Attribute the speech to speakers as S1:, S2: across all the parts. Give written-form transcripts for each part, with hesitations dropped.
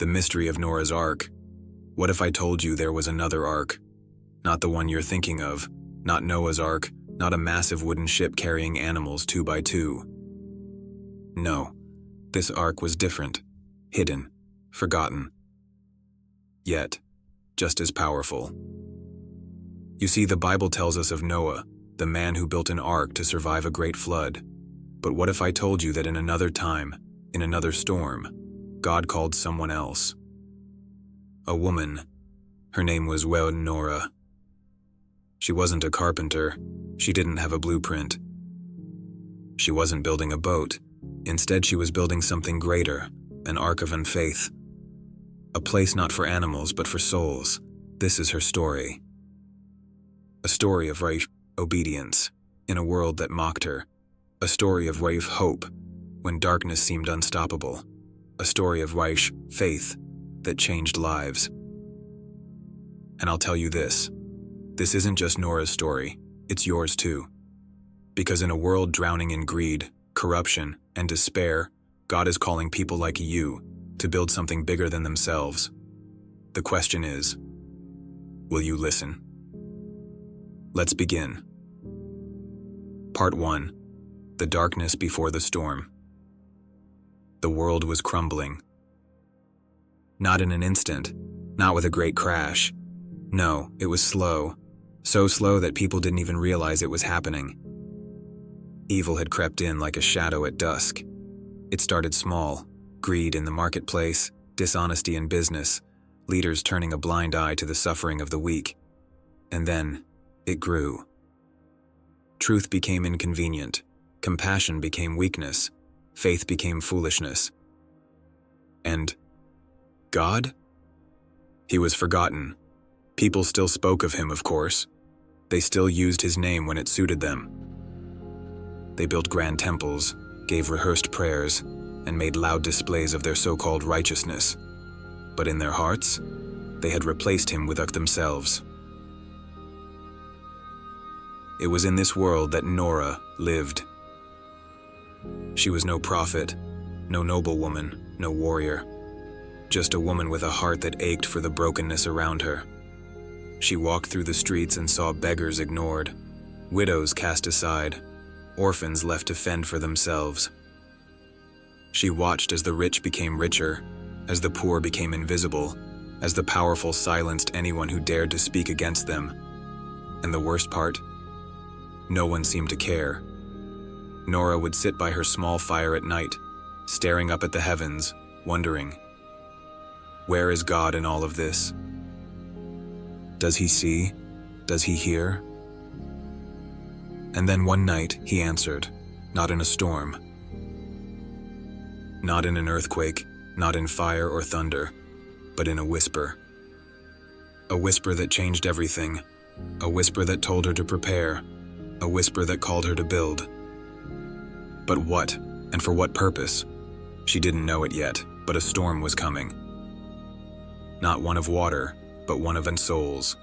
S1: The mystery of Nora's Ark. What if I told you there was another ark? Not the one you're thinking of, not Noah's Ark, not a massive wooden ship carrying animals 2 by 2. No, this ark was different, hidden, forgotten. Yet, just as powerful. You see, the Bible tells us of Noah, the man who built an ark to survive a great flood. But what if I told you that in another time, in another storm, God called someone else? A woman. Her name was Norah. She wasn't a carpenter. She didn't have a blueprint. She wasn't building a boat. Instead, she was building something greater, an ark of faith. A place not for animals, but for souls. This is her story. A story of obedience in a world that mocked her. A story of hope when darkness seemed unstoppable. A story of faith that changed lives. And I'll tell you this isn't just Nora's story, it's yours too. Because in a world drowning in greed, corruption, and despair, God is calling people like you to build something bigger than themselves. The question is, will you listen? Let's begin. Part 1. The darkness before the storm. The world was crumbling. Not in an instant, not with a great crash. No, it was slow. So slow that people didn't even realize it was happening. Evil had crept in like a shadow at dusk. It started small, greed in the marketplace, dishonesty in business, leaders turning a blind eye to the suffering of the weak. And then, it grew. Truth became inconvenient, compassion became weakness, faith became foolishness. And God? He was forgotten. People still spoke of him, of course. They still used his name when it suited them. They built grand temples, gave rehearsed prayers, and made loud displays of their so-called righteousness. But in their hearts, they had replaced him with themselves. It was in this world that Norah lived. She was no prophet, no noblewoman, no warrior. Just a woman with a heart that ached for the brokenness around her. She walked through the streets and saw beggars ignored, widows cast aside, orphans left to fend for themselves. She watched as the rich became richer, as the poor became invisible, as the powerful silenced anyone who dared to speak against them. And the worst part? No one seemed to care. Norah would sit by her small fire at night, staring up at the heavens, wondering, where is God in all of this? Does he see? Does he hear? And then one night, he answered, not in a storm, not in an earthquake, not in fire or thunder, but in a whisper. A whisper that changed everything, a whisper that told her to prepare, a whisper that called her to build. But what, and for what purpose? She didn't know it yet, but a storm was coming. Not one of water, but one of souls.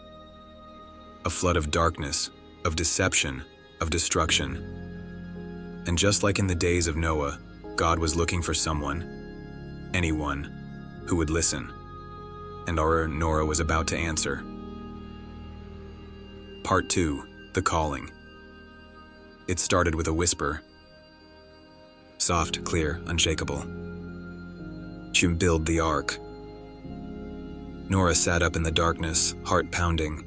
S1: A flood of darkness, of deception, of destruction. And just like in the days of Noah, God was looking for someone, anyone, who would listen. And our Norah was about to answer. Part 2. The Calling. It started with a whisper. Soft, clear, unshakable. To build the ark. Norah sat up in the darkness, heart pounding.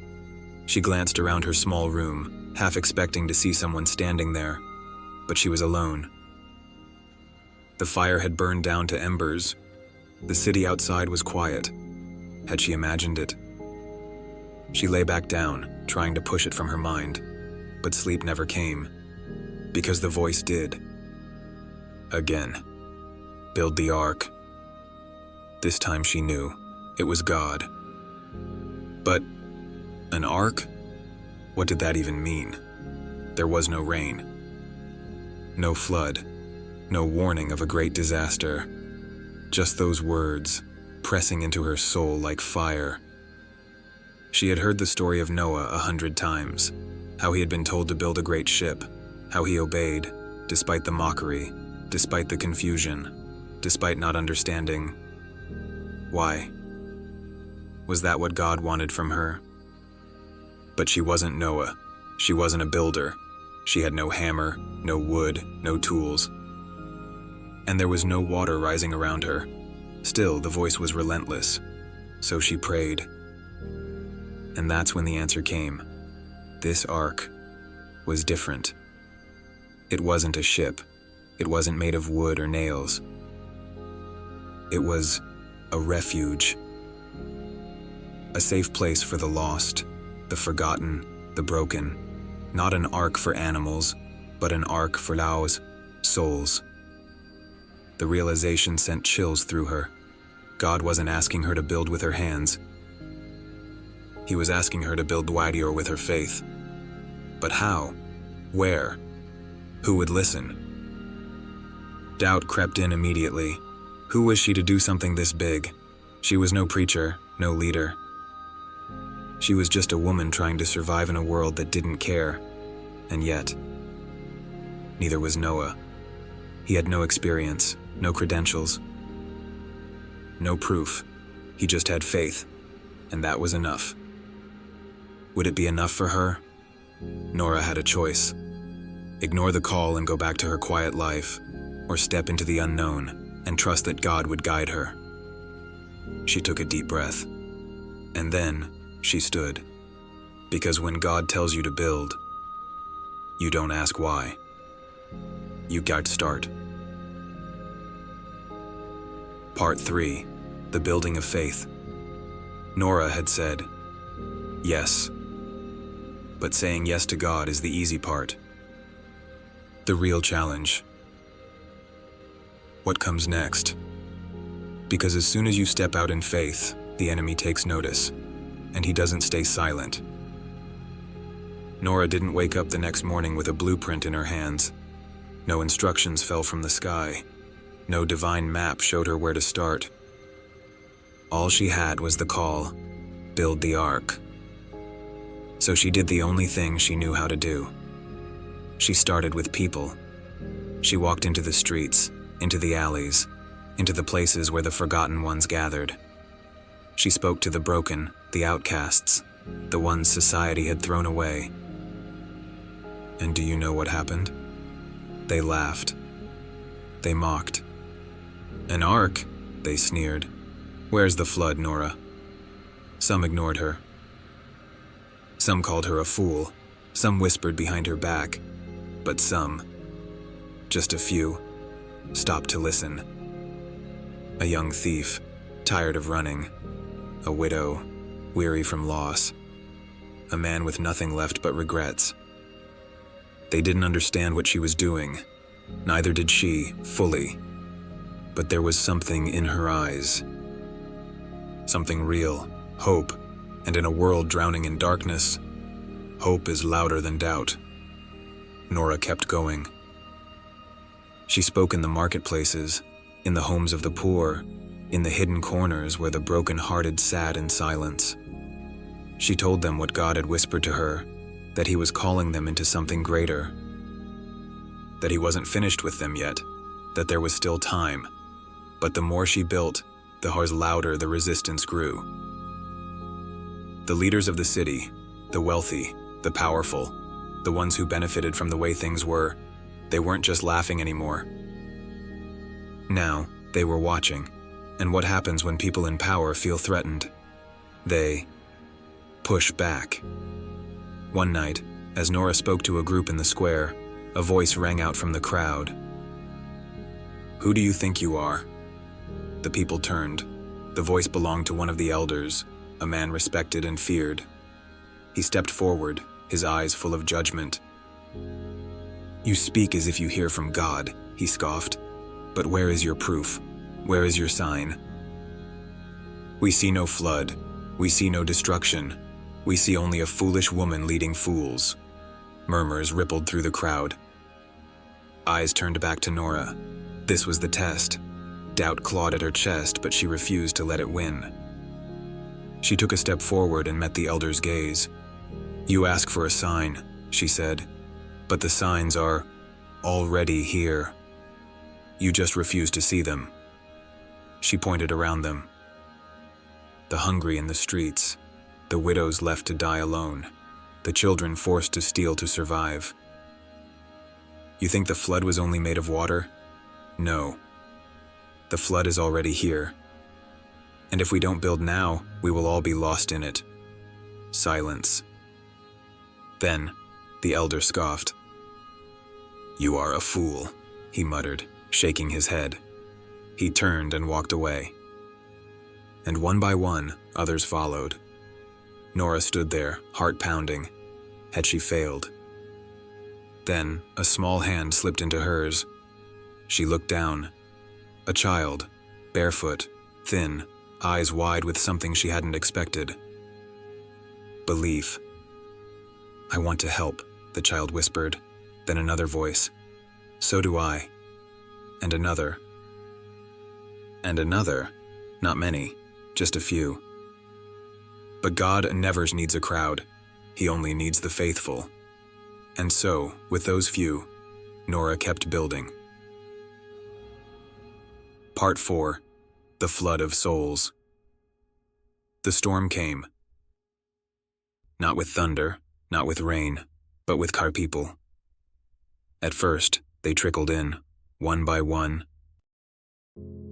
S1: She glanced around her small room, half expecting to see someone standing there, but she was alone. The fire had burned down to embers. The city outside was quiet. Had she imagined it? She lay back down, trying to push it from her mind, but sleep never came, because the voice did. Again. Build the ark. This time she knew. It was God. But an ark? What did that even mean? There was no rain. No flood. No warning of a great disaster. Just those words, pressing into her soul like fire. She had heard the story of Noah 100 times, how he had been told to build a great ship, how he obeyed, despite the mockery, despite the confusion, despite not understanding. Why? Was that what God wanted from her? But she wasn't Noah. She wasn't a builder. She had no hammer, no wood, no tools. And there was no water rising around her. Still, the voice was relentless. So she prayed. And that's when the answer came. This ark was different. It wasn't a ship. It wasn't made of wood or nails. It was a refuge. A safe place for the lost, the forgotten, the broken. Not an ark for animals, but an ark for Lao's souls. The realization sent chills through her. God wasn't asking her to build with her hands. He was asking her to build Dwadior with her faith. But how? Where? Who would listen? Doubt crept in immediately. Who was she to do something this big? She was no preacher, no leader. She was just a woman trying to survive in a world that didn't care. And yet, neither was Noah. He had no experience, no credentials, no proof. He just had faith, and that was enough. Would it be enough for her? Norah had a choice. Ignore the call and go back to her quiet life, or step into the unknown and trust that God would guide her. She took a deep breath, and then she stood. Because when God tells you to build, you don't ask why. You got to start. Part 3. The Building of Faith. Norah had said, yes. But saying yes to God is the easy part. The real challenge. What comes next? Because as soon as you step out in faith, the enemy takes notice, and he doesn't stay silent. Norah didn't wake up the next morning with a blueprint in her hands. No instructions fell from the sky. No divine map showed her where to start. All she had was the call, build the ark. So she did the only thing she knew how to do. She started with people. She walked into the streets, into the alleys, into the places where the forgotten ones gathered. She spoke to the broken, the outcasts, the ones society had thrown away. And do you know what happened? They laughed. They mocked. An ark, they sneered. Where's the flood, Norah? Some ignored her. Some called her a fool. Some whispered behind her back. But some, just a few, stopped to listen. A young thief, tired of running. A widow, weary from loss. A man with nothing left but regrets. They didn't understand what she was doing. Neither did she, fully. But there was something in her eyes. Something real, hope, and in a world drowning in darkness, hope is louder than doubt. Norah kept going. She spoke in the marketplaces, in the homes of the poor, in the hidden corners where the broken-hearted sat in silence. She told them what God had whispered to her, that he was calling them into something greater, that he wasn't finished with them yet, that there was still time. But the more she built, the louder the resistance grew. The leaders of the city, the wealthy, the powerful, the ones who benefited from the way things were, they weren't just laughing anymore. Now, they were watching. And what happens when people in power feel threatened? They push back. One night, as Norah spoke to a group in the square, a voice rang out from the crowd. Who do you think you are? The people turned. The voice belonged to one of the elders, a man respected and feared. He stepped forward, his eyes full of judgment. You speak as if you hear from God, he scoffed. But where is your proof? Where is your sign? We see no flood. We see no destruction. We see only a foolish woman leading fools. Murmurs rippled through the crowd. Eyes turned back to Norah. This was the test. Doubt clawed at her chest, but she refused to let it win. She took a step forward and met the elder's gaze. You ask for a sign, she said, but the signs are already here. You just refuse to see them. She pointed around them. the hungry in the streets, the widows left to die alone, the children forced to steal to survive. You think the flood was only made of water? No. The flood is already here. And if we don't build now, we will all be lost in it. Silence. Then, the elder scoffed. "You are a fool," he muttered, shaking his head. He turned and walked away. And one by one, others followed. Nora stood there, heart pounding. Had she failed? Then, a small hand slipped into hers. She looked down. A child, barefoot, thin, eyes wide with something she hadn't expected. Belief. "I want to help," the child whispered. Then another voice. "So do I." And another. And another. Not many, just a few. But God never needs a crowd. He only needs the faithful. And so, with those few, Nora kept building. Part 4. The Flood of Souls. The storm came. Not with thunder, not with rain, but with car people. At first, they trickled in, one by one.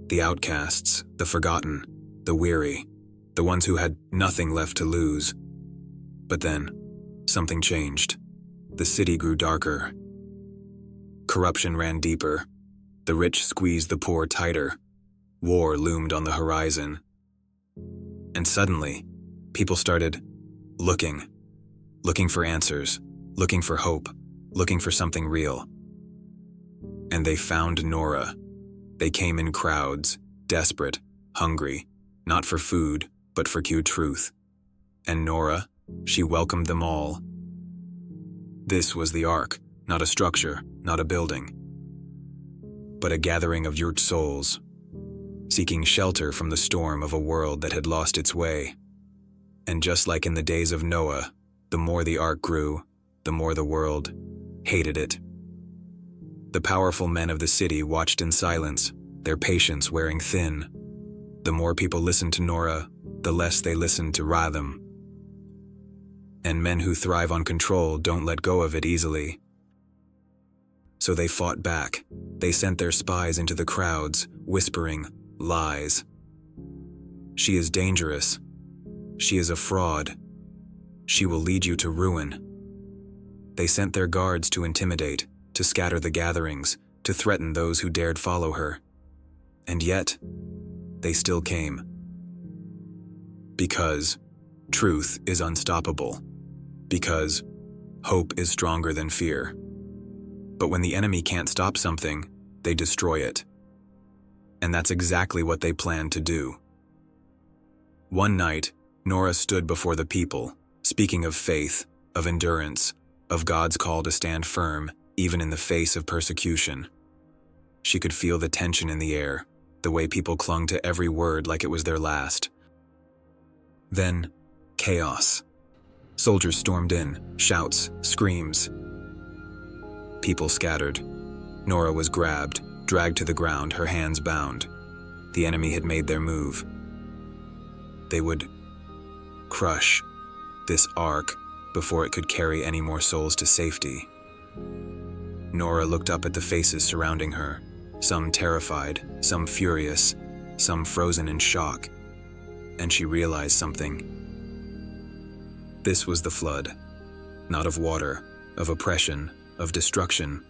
S1: The outcasts, the forgotten, the weary, the ones who had nothing left to lose. But then, something changed. The city grew darker. Corruption ran deeper. The rich squeezed the poor tighter. War loomed on the horizon. And suddenly, people started looking for answers, looking for hope, looking for something real. And they found Nora. They came in crowds, desperate, hungry, not for food, but for truth. And Nora, she welcomed them all. This was the Ark, not a structure, not a building, but a gathering of your souls, seeking shelter from the storm of a world that had lost its way. And just like in the days of Noah, the more the Ark grew, the more the world hated it. The powerful men of the city watched in silence, their patience wearing thin. The more people listened to Nora, the less they listened to Ratham. And men who thrive on control don't let go of it easily. So they fought back. They sent their spies into the crowds, whispering lies. She is dangerous. She is a fraud. She will lead you to ruin. They sent their guards to intimidate, to scatter the gatherings, to threaten those who dared follow her. And yet, they still came. Because truth is unstoppable. Because hope is stronger than fear. But when the enemy can't stop something, they destroy it. And that's exactly what they planned to do. One night, Nora stood before the people, speaking of faith, of endurance, of God's call to stand firm, even in the face of persecution. She could feel the tension in the air, the way people clung to every word like it was their last. Then, chaos. Soldiers stormed in, shouts, screams. People scattered. Nora was grabbed, dragged to the ground, her hands bound. The enemy had made their move. They would crush this Ark before it could carry any more souls to safety. Nora looked up at the faces surrounding her, some terrified, some furious, some frozen in shock, and she realized something. This was the flood, not of water, of oppression, of destruction,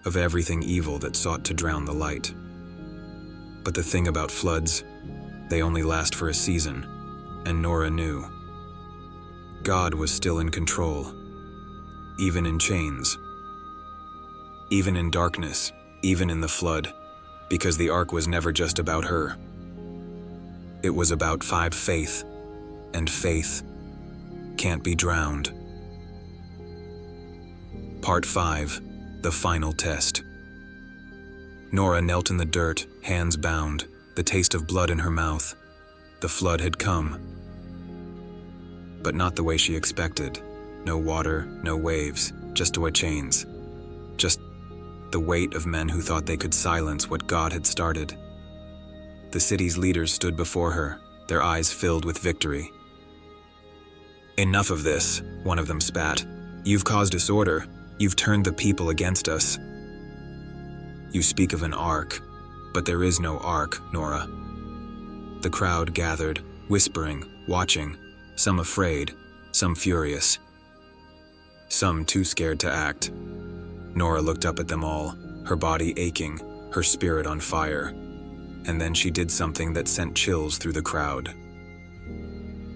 S1: of everything evil that sought to drown the light. But the thing about floods, they only last for a season, and Nora knew. God was still in control, even in chains, even in darkness, even in the flood, because the Ark was never just about her. It was about faith, and faith can't be drowned. Part 5. The Final Test. Nora knelt in the dirt, hands bound, the taste of blood in her mouth. The flood had come. But not the way she expected. No water, no waves, just away chains. Just the weight of men who thought they could silence what God had started. The city's leaders stood before her, their eyes filled with victory. "Enough of this," one of them spat. "You've caused disorder. You've turned the people against us. You speak of an ark, but there is no ark, Nora." The crowd gathered, whispering, watching, some afraid, some furious, some too scared to act. Nora looked up at them all, her body aching, her spirit on fire. And then she did something that sent chills through the crowd.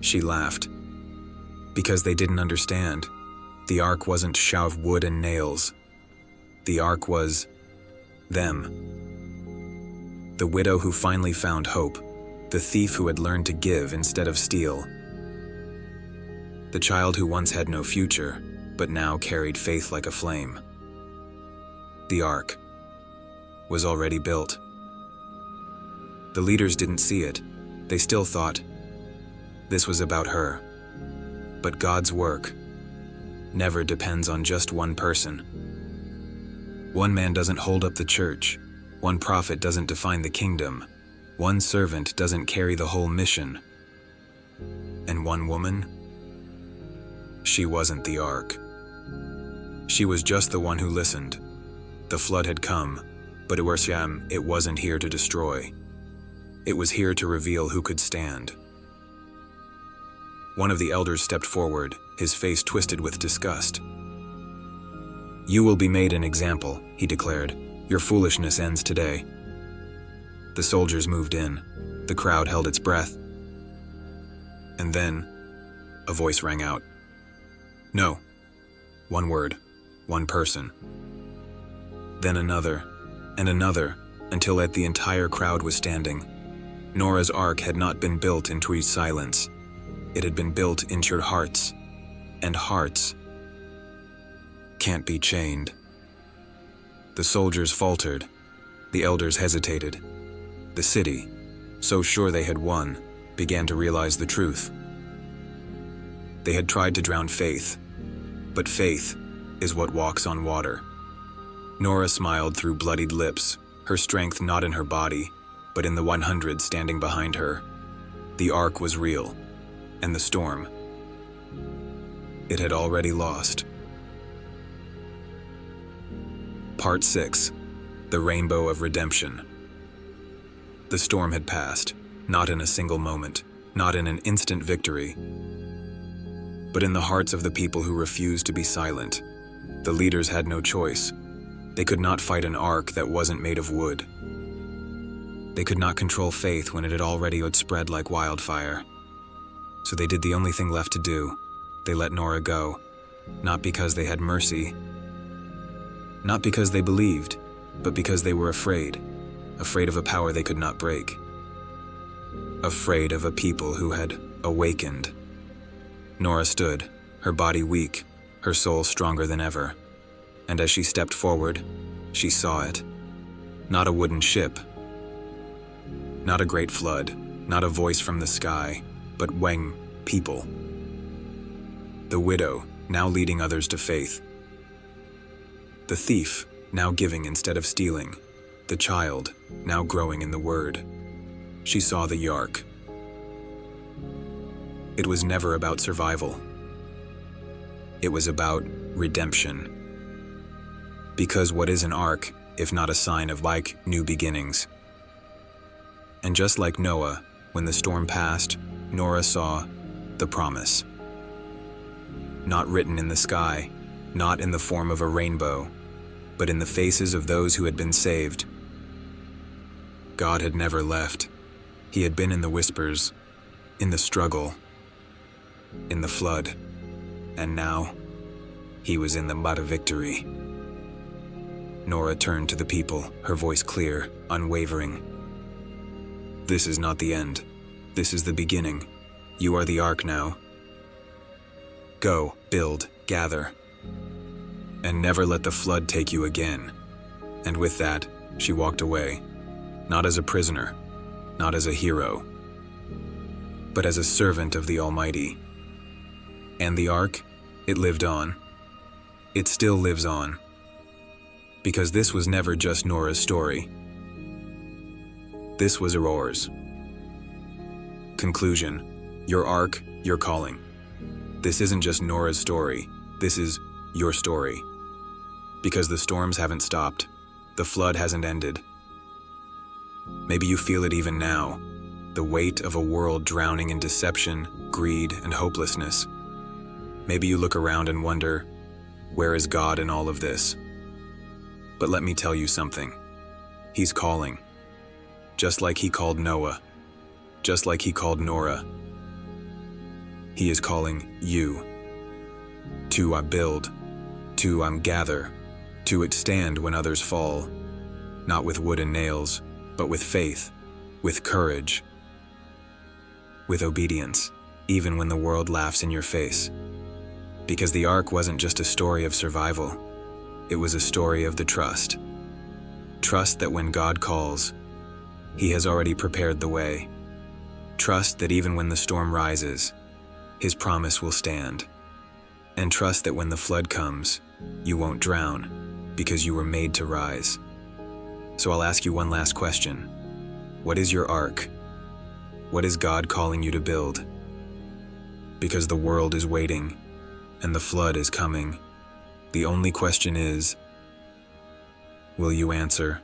S1: She laughed. Because they didn't understand. The ark wasn't of wood and nails. The ark was them. The widow who finally found hope. The thief who had learned to give instead of steal. The child who once had no future, but now carried faith like a flame. The ark was already built. The leaders didn't see it. They still thought this was about her. But God's work never depends on just one person. One man doesn't hold up the church. One prophet doesn't define the kingdom. One servant doesn't carry the whole mission. And one woman? She wasn't the ark. She was just the one who listened. The flood had come, but it wasn't here to destroy. It was here to reveal who could stand. One of the elders stepped forward, his face twisted with disgust. "You will be made an example," he declared. "Your foolishness ends today." The soldiers moved in. The crowd held its breath. And then, a voice rang out. "No." One word, one person. Then another, and another, until the entire crowd was standing. Nora's ark had not been built into silence. It had been built into your hearts. And hearts can't be chained. The soldiers faltered. The elders hesitated. The city, so sure they had won, began to realize the truth. They had tried to drown faith, but faith is what walks on water. Nora smiled through bloodied lips, her strength not in her body, but in the 100 standing behind her. The ark was real, and the storm, it had already lost. Part 6. The Rainbow of Redemption. The storm had passed, not in a single moment, not in an instant victory, but in the hearts of the people who refused to be silent. The leaders had no choice. They could not fight an ark that wasn't made of wood. They could not control faith when it had already spread like wildfire. So they did the only thing left to do. They let Nora go, not because they had mercy, not because they believed, but because they were afraid of a power they could not break, afraid of a people who had awakened. Nora stood, her body weak, her soul stronger than ever. And as she stepped forward, she saw it. Not a wooden ship, not a great flood, not a voice from the sky, but Weng people. The widow, now leading others to faith. The thief, now giving instead of stealing. The child, now growing in the word. She saw the ark. It was never about survival. It was about redemption. Because what is an ark, if not a sign of new beginnings? And just like Noah, when the storm passed, Nora saw the promise. Not written in the sky, not in the form of a rainbow, but in the faces of those who had been saved. God had never left. He had been in the whispers, in the struggle, in the flood, and now he was in the mud of victory. Nora turned to the people, her voice clear, unwavering. "This is not the end. This is the beginning. You are the ark now. Go, build, gather, and never let the flood take you again." And with that, she walked away, not as a prisoner, not as a hero, but as a servant of the Almighty. And the ark, it lived on. It still lives on. Because this was never just Nora's story. This was Aurora's. Conclusion: your ark, your calling. This isn't just Nora's story, this is your story. Because the storms haven't stopped, the flood hasn't ended. Maybe you feel it even now, the weight of a world drowning in deception, greed, and hopelessness. Maybe you look around and wonder, where is God in all of this? But let me tell you something. He's calling. Just like he called Noah. Just like he called Nora. He is calling you. To build. To gather. To stand when others fall. Not with wood and nails, but with faith. With courage. With obedience. Even when the world laughs in your face. Because the ark wasn't just a story of survival. It was a story of the trust. Trust that when God calls, He has already prepared the way. Trust that even when the storm rises, His promise will stand. And trust that when the flood comes, you won't drown, because you were made to rise. So I'll ask you one last question. What is your ark? What is God calling you to build? Because the world is waiting, and the flood is coming. The only question is, will you answer?